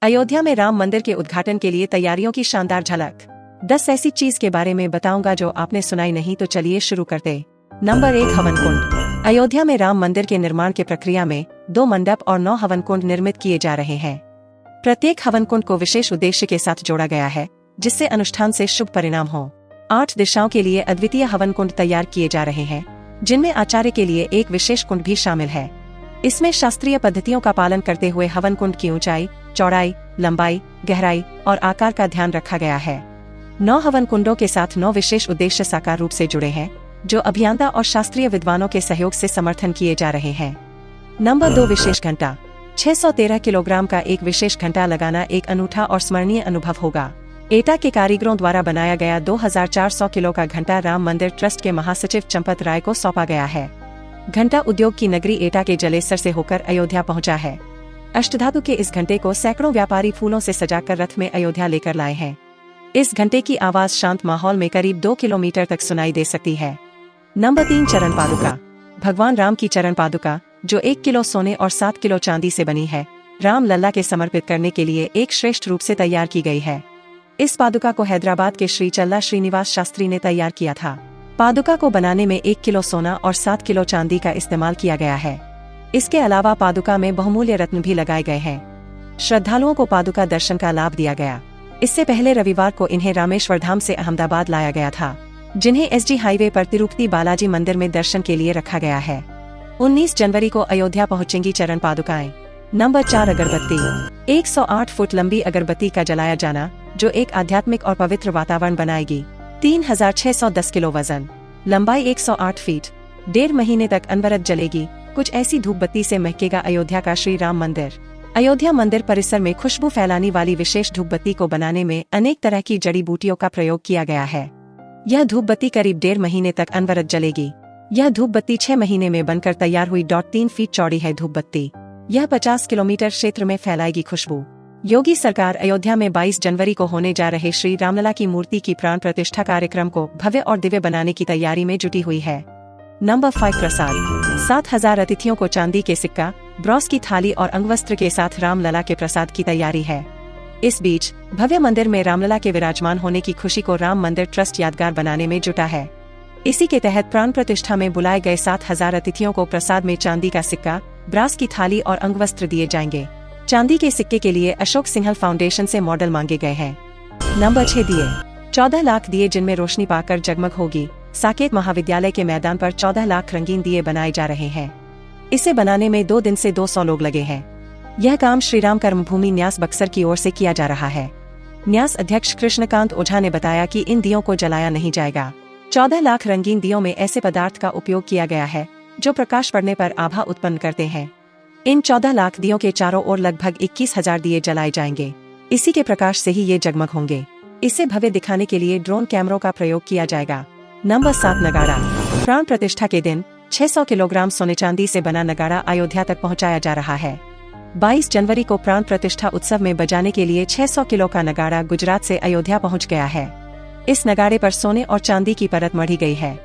अयोध्या में राम मंदिर के उद्घाटन के लिए तैयारियों की शानदार झलक। 10 ऐसी चीज के बारे में बताऊंगा जो आपने सुनाई नहीं, तो चलिए शुरू करते। नंबर 1, हवन कुंड। अयोध्या में राम मंदिर के निर्माण की प्रक्रिया में 2 मंडप और 9 हवन कुंड निर्मित किए जा रहे हैं। प्रत्येक हवन कुंड को विशेष उद्देश्य के साथ जोड़ा गया है, जिससे अनुष्ठान से शुभ परिणाम हो। 8 दिशाओं के लिए अद्वितीय हवन कुंड तैयार किए जा रहे हैं, जिनमें आचार्य के लिए एक विशेष कुंड भी शामिल है। इसमें शास्त्रीय पद्धतियों का पालन करते हुए हवन कुंड की ऊंचाई, चौड़ाई, लंबाई, गहराई और आकार का ध्यान रखा गया है। 9 हवन कुंडों के साथ 9 विशेष उद्देश्य साकार रूप से जुड़े हैं, जो अभियंता और शास्त्रीय विद्वानों के सहयोग से समर्थन किए जा रहे हैं। नंबर 2, विशेष घंटा। 613 किलोग्राम का एक विशेष घंटा लगाना एक अनूठा और स्मरणीय अनुभव होगा। एटा के कारीगरों द्वारा बनाया गया 2400 किलो का घंटा राम मंदिर ट्रस्ट के महासचिव चंपत राय को सौंपा गया है। घंटा उद्योग की नगरी एटा के जलेसर से होकर अयोध्या पहुंचा है। अष्टधातु के इस घंटे को सैकड़ों व्यापारी फूलों से सजाकर रथ में अयोध्या लेकर लाए हैं। इस घंटे की आवाज शांत माहौल में करीब 2 किलोमीटर तक सुनाई दे सकती है। नंबर 3, चरण पादुका। भगवान राम की चरण पादुका, जो 1 किलो सोने और 7 किलो चांदी से बनी है, राम लल्ला के समर्पित करने के लिए एक श्रेष्ठ रूप से तैयार की गई है। इस पादुका को हैदराबाद के श्री चल्ला श्रीनिवास शास्त्री ने तैयार किया था। पादुका को बनाने में 1 किलो सोना और 7 किलो चांदी का इस्तेमाल किया गया है। इसके अलावा पादुका में बहुमूल्य रत्न भी लगाए गए हैं। श्रद्धालुओं को पादुका दर्शन का लाभ दिया गया। इससे पहले रविवार को इन्हें रामेश्वर धाम से अहमदाबाद लाया गया था, जिन्हें SG हाईवे पर तिरुपति बालाजी मंदिर में दर्शन के लिए रखा गया है। 19 जनवरी को अयोध्या पहुंचेंगी चरण पादुकाएं। नंबर 4, अगरबत्ती। 108 फुट लंबी अगरबत्ती का जलाया जाना, जो एक आध्यात्मिक और पवित्र वातावरण बनाएगी। 3610 किलो वजन, लंबाई 108 फीट, 1.5 महीने तक अनवरत जलेगी। कुछ ऐसी धूप बत्ती से महकेगा अयोध्या का श्री राम मंदिर। अयोध्या मंदिर परिसर में खुशबू फैलाने वाली विशेष धूप बत्ती को बनाने में अनेक तरह की जड़ी बूटियों का प्रयोग किया गया है। यह धूप बत्ती करीब 1.5 महीने तक अनवरत जलेगी। यह धूप बत्ती 6 महीने में बनकर तैयार हुई 3 फीट चौड़ी है धूप बत्ती। यह 50 किलोमीटर क्षेत्र में फैलाएगी खुशबू। योगी सरकार अयोध्या में 22 जनवरी को होने जा रहे श्री रामलला की मूर्ति की प्राण प्रतिष्ठा कार्यक्रम को भव्य और दिव्य बनाने की तैयारी में जुटी हुई है। नंबर 5, प्रसाद। 7000 अतिथियों को चांदी के सिक्का, ब्रॉस की थाली और अंगवस्त्र के साथ रामलला के प्रसाद की तैयारी है। इस बीच भव्य मंदिर में रामलला के विराजमान होने की खुशी को राम मंदिर ट्रस्ट यादगार बनाने में जुटा है। इसी के तहत प्राण प्रतिष्ठा में बुलाए गए 7000 अतिथियों को प्रसाद में चांदी का सिक्का, ब्रास की थाली और अंगवस्त्र दिए जाएंगे। चांदी के सिक्के के लिए अशोक सिंघल फाउंडेशन से मॉडल मांगे गए हैं। नंबर 6, दिए। 14 लाख दिए जिनमें रोशनी पाकर जगमग होगी। साकेत महाविद्यालय के मैदान पर 14 लाख रंगीन दिए बनाए जा रहे हैं। इसे बनाने में 2 दिन से 200 लोग लगे हैं। यह काम श्रीराम कर्मभूमि न्यास बक्सर की ओर से किया जा रहा है। न्यास अध्यक्ष कृष्णकांत ओझा ने बताया कि इन दियों को जलाया नहीं जाएगा। 14 लाख रंगीन दियों में ऐसे पदार्थ का उपयोग किया गया है जो प्रकाश पड़ने पर आभा उत्पन्न करते हैं। इन 14 लाख दियों के चारों ओर लगभग 21,000 दिए जलाए जाएंगे। इसी के प्रकाश से ही ये जगमग होंगे। इसे भव्य दिखाने के लिए ड्रोन कैमरों का प्रयोग किया जाएगा। नंबर 7, नगाड़ा। प्राण प्रतिष्ठा के दिन 600 किलोग्राम सोने चांदी से बना नगाड़ा अयोध्या तक पहुंचाया जा रहा है। 22 जनवरी को प्राण प्रतिष्ठा उत्सव में बजाने के लिए 600 किलो का नगाड़ा गुजरात से अयोध्या पहुंच गया है। इस नगाड़े पर सोने और चांदी की परत मढ़ी गई है।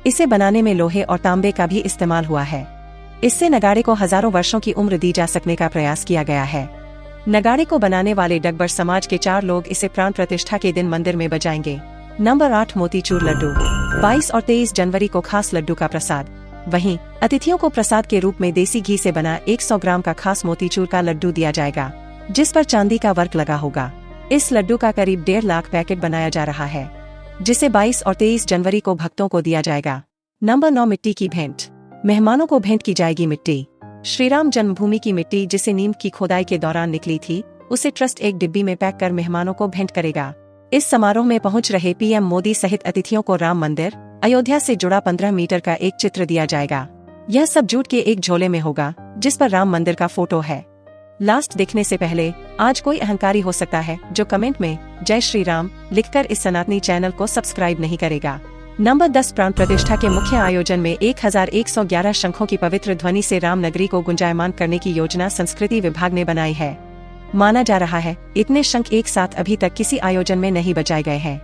इसे बनाने में लोहे और तांबे का भी इस्तेमाल हुआ है। इससे नगाड़े को हजारों वर्षों की उम्र दी जा सकने का प्रयास किया गया है। नगाड़े को बनाने वाले डगबर समाज के 4 लोग इसे प्राण प्रतिष्ठा के दिन मंदिर में बजाएंगे। नंबर 8, मोतीचूर लड्डू। 22 और 23 जनवरी को खास लड्डू का प्रसाद। वहीं अतिथियों को प्रसाद के रूप में देसी घी से बना 100 ग्राम का खास मोतीचूर का लड्डू दिया जाएगा, जिस पर चांदी का वर्क लगा होगा। इस लड्डू का करीब 1.5 लाख पैकेट बनाया जा रहा है, जिसे 22 और 23 जनवरी को भक्तों को दिया जाएगा। नंबर 9, मिट्टी की भेंट। मेहमानों को भेंट की जाएगी मिट्टी। श्रीराम जन्मभूमि की मिट्टी जिसे नीम की खोदाई के दौरान निकली थी, उसे ट्रस्ट एक डिब्बी में पैक कर मेहमानों को भेंट करेगा। इस समारोह में पहुंच रहे PM मोदी सहित अतिथियों को राम मंदिर अयोध्या से जुड़ा 15 मीटर का एक चित्र दिया जाएगा। यह सब जूट के एक झोले में होगा, जिस पर राम मंदिर का फोटो है। लास्ट देखने से पहले आज कोई अहंकारी हो सकता है जो कमेंट में जय श्री राम लिखकर इस सनातनी चैनल को सब्सक्राइब नहीं करेगा। नंबर 10, प्राण प्रतिष्ठा के मुख्य आयोजन में 1111 शंखों की पवित्र ध्वनि से राम नगरी को गुंजायमान करने की योजना संस्कृति विभाग ने बनाई है। माना जा रहा है इतने शंख एक साथ अभी तक किसी आयोजन में नहीं बजाए गए हैं।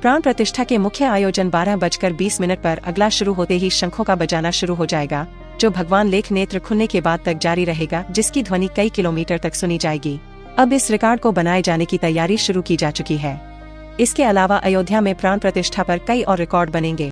प्राण प्रतिष्ठा के मुख्य आयोजन 12:20 पर अगला शुरू होते ही शंखों का बजाना शुरू हो जाएगा, जो भगवान लेख नेत्र खुलने के बाद तक जारी रहेगा, जिसकी ध्वनि कई किलोमीटर तक सुनी जाएगी। अब इस रिकॉर्ड को बनाए जाने की तैयारी शुरू की जा चुकी है। इसके अलावा अयोध्या में प्राण प्रतिष्ठा पर कई और रिकॉर्ड बनेंगे।